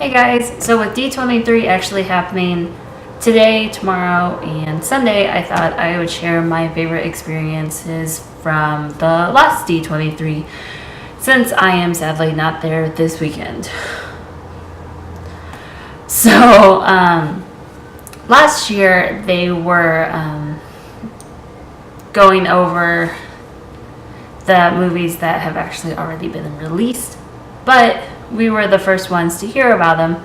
Hey guys, so with D23 actually happening today, tomorrow, and Sunday, I thought I would share my favorite experiences from the last D23 since I am sadly not there this weekend. So, last year they were going over the movies that have actually already been released, but we were the first ones to hear about them.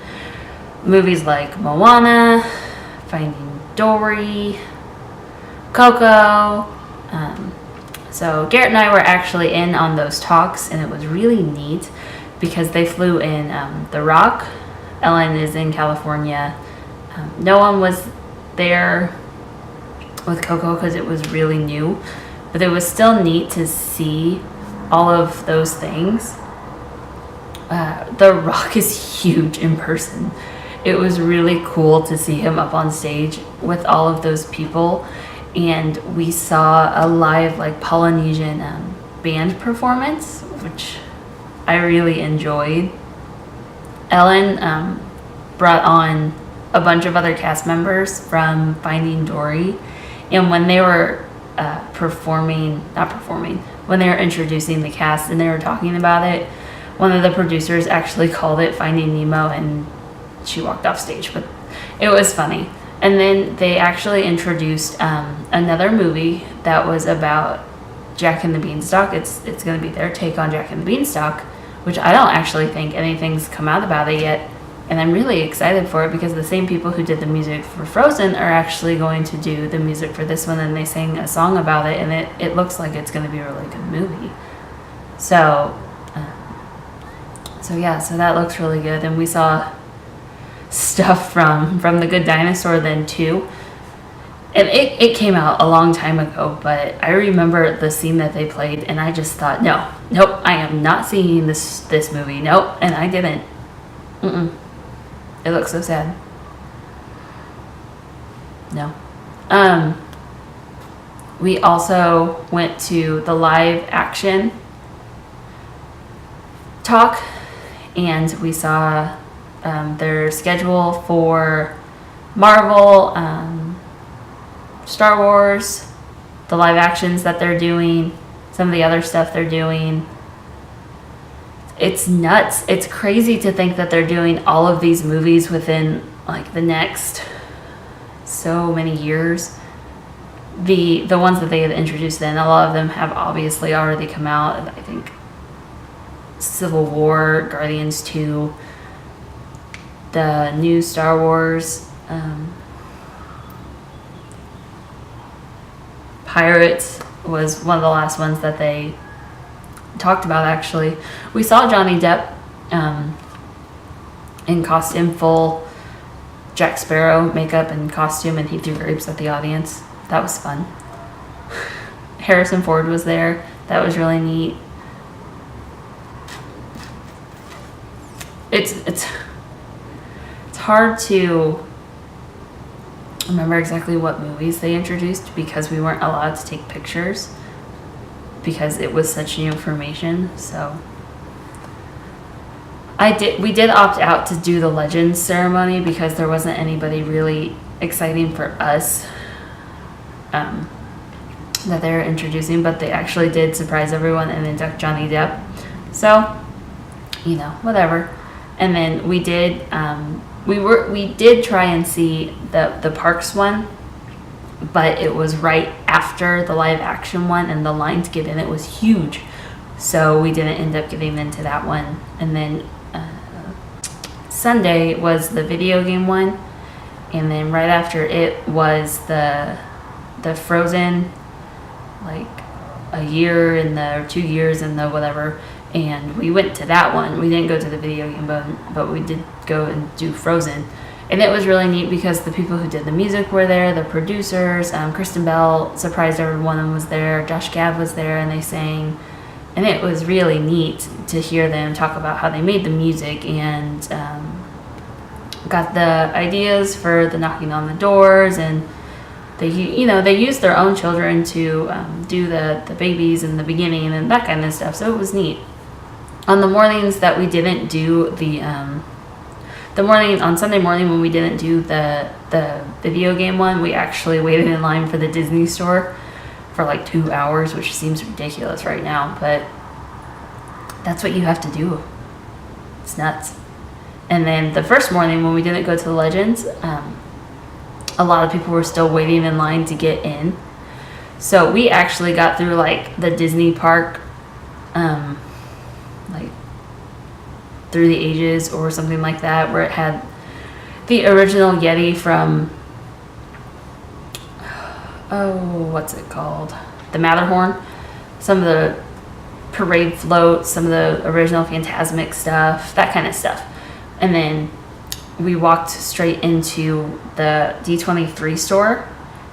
Movies like Moana, Finding Dory, Coco. So Garrett and I were actually in on those talks, and it was really neat because they flew in The Rock. Ellen is in California. No one was there with Coco because it was really new, but it was still neat to see all of those things. The Rock is huge in person. It was really cool to see him up on stage with all of those people, and we saw a live Polynesian band performance, which I really enjoyed. Ellen brought on a bunch of other cast members from Finding Dory, and when they were when they were introducing the cast and they were talking about it, one of the producers actually called it Finding Nemo, and she walked off stage, but it was funny. And then they actually introduced another movie that was about Jack and the Beanstalk. It's going to be their take on Jack and the Beanstalk, which I don't actually think anything's come out about it yet. And I'm really excited for it because the same people who did the music for Frozen are actually going to do the music for this one, and they sang a song about it, and it looks like it's going to be a really good movie. So that looks really good. And we saw stuff from The Good Dinosaur then too. And it came out a long time ago, but I remember the scene that they played, and I just thought, nope, I am not seeing this movie. Nope, and I didn't. It looks so sad. No. We also went to the live action talk, and we saw their schedule for Marvel, Star Wars, the live actions that they're doing, some of the other stuff they're doing. It's nuts. It's crazy to think that they're doing all of these movies within the next so many years. The ones that they had introduced then, a lot of them have obviously already come out. I think Civil War, Guardians 2, the new Star Wars, Pirates was one of the last ones that they talked about, actually. We saw Johnny Depp in costume, full Jack Sparrow makeup and costume, and he threw grapes at the audience. That was fun. Harrison Ford was there. That was really neat. It's hard to remember exactly what movies they introduced because we weren't allowed to take pictures because it was such new information. So we did opt out to do the Legends ceremony because there wasn't anybody really exciting for us that they were introducing, but they actually did surprise everyone and induct Johnny Depp. So, whatever. And then we did we did try and see the Parks one, but it was right after the live action one, and the line to get in it was huge, so we didn't end up getting into that one. And then Sunday was the video game one, and then right after it was the Frozen, a year and the 2 years and the whatever. And we went to that one. We didn't go to the video game, but we did go and do Frozen. And it was really neat because the people who did the music were there, the producers. Kristen Bell surprised everyone and was there. Josh Gad was there, and they sang. And it was really neat to hear them talk about how they made the music and got the ideas for the knocking on the doors. And they used their own children to do the babies in the beginning and that kind of stuff. So it was neat. On the mornings that we didn't do the on Sunday morning when we didn't do the video game one, we actually waited in line for the Disney store for like 2 hours, which seems ridiculous right now, but that's what you have to do. It's nuts. And then the first morning when we didn't go to the Legends, a lot of people were still waiting in line to get in. So we actually got through like the Disney park, like through the ages or something like that, where it had the original Yeti from, what's it called? The Matterhorn. Some of the parade floats, some of the original Fantasmic stuff, that kind of stuff. And then we walked straight into the D23 store,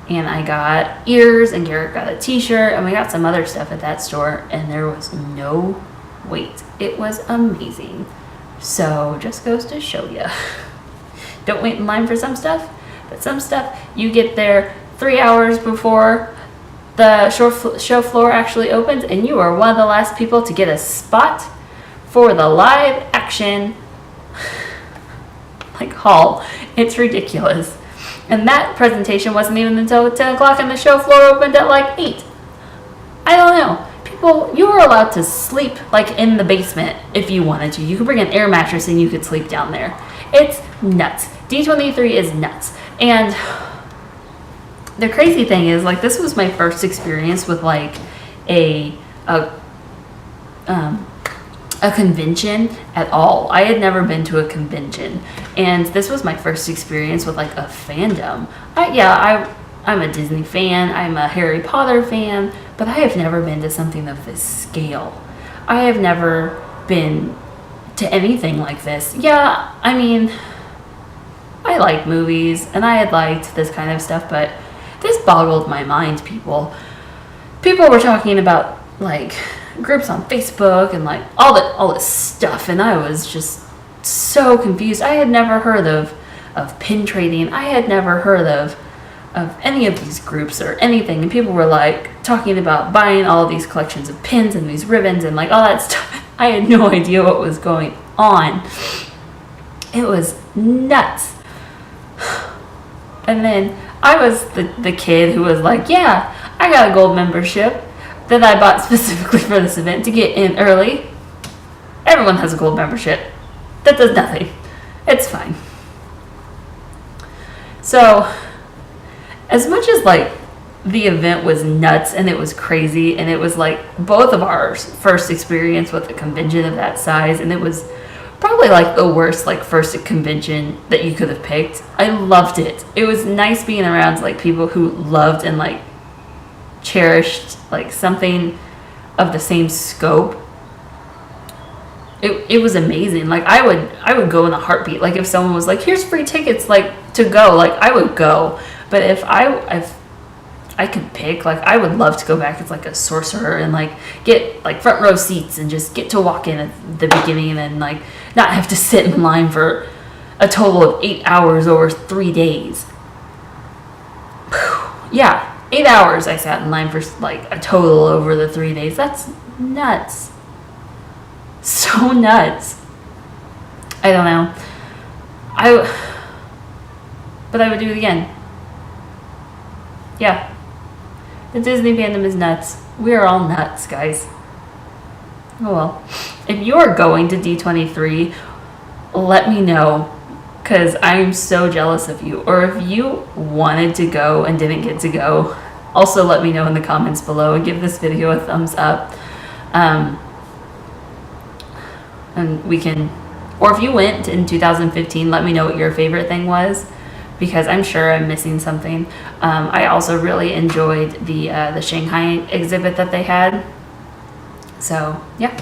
and I got ears, and Garrett got a t-shirt, and we got some other stuff at that store, and there was no wait. It was amazing. So just goes to show you. Don't wait in line for some stuff, but some stuff you get there 3 hours before the show floor actually opens, and you are one of the last people to get a spot for the live action like hall. It's ridiculous. And that presentation wasn't even until 10 o'clock, and the show floor opened at like 8. I don't know. People, you were allowed to sleep like in the basement if you wanted to. You could bring an air mattress and you could sleep down there. It's nuts. D23 is nuts. And the crazy thing is, like, this was my first experience with like a convention at all. I had never been to a convention, and this was my first experience with like a fandom. I'm a Disney fan, I'm a Harry Potter fan, but I have never been to something of this scale. I have never been to anything like this. Yeah, I mean, I like movies and I had liked this kind of stuff, but this boggled my mind. People were talking about like groups on Facebook and like all this stuff, and I was just so confused. I had never heard of pin trading. I had never heard of any of these groups or anything, and people were like talking about buying all of these collections of pins and these ribbons and like all that stuff. I had no idea what was going on. It was nuts. And then I was the kid who was like, yeah, I got a gold membership that I bought specifically for this event to get in early. Everyone has a gold membership. That does nothing. It's fine. So, as much as like the event was nuts and it was crazy, and it was like both of our first experience with a convention of that size, and it was probably like the worst like first convention that you could have picked. I loved it. It was nice being around like people who loved and like cherished like something of the same scope. It was amazing. Like I would go in a heartbeat. Like if someone was like, here's free tickets like to go, like I would go. But if I could pick, like I would love to go back as like a sorcerer and like get like front row seats and just get to walk in at the beginning and like not have to sit in line for a total of 8 hours over 3 days. Yeah, 8 hours I sat in line for like a total over the 3 days. That's nuts. So nuts. I don't know. But I would do it again. Yeah. The Disney fandom is nuts. We are all nuts, guys. Oh well. If you're going to D23, let me know, because I'm so jealous of you. Or if you wanted to go and didn't get to go, also let me know in the comments below and give this video a thumbs up. And we can, or if you went in 2015, let me know what your favorite thing was, because I'm sure I'm missing something. I also really enjoyed the Shanghai exhibit that they had. So yeah.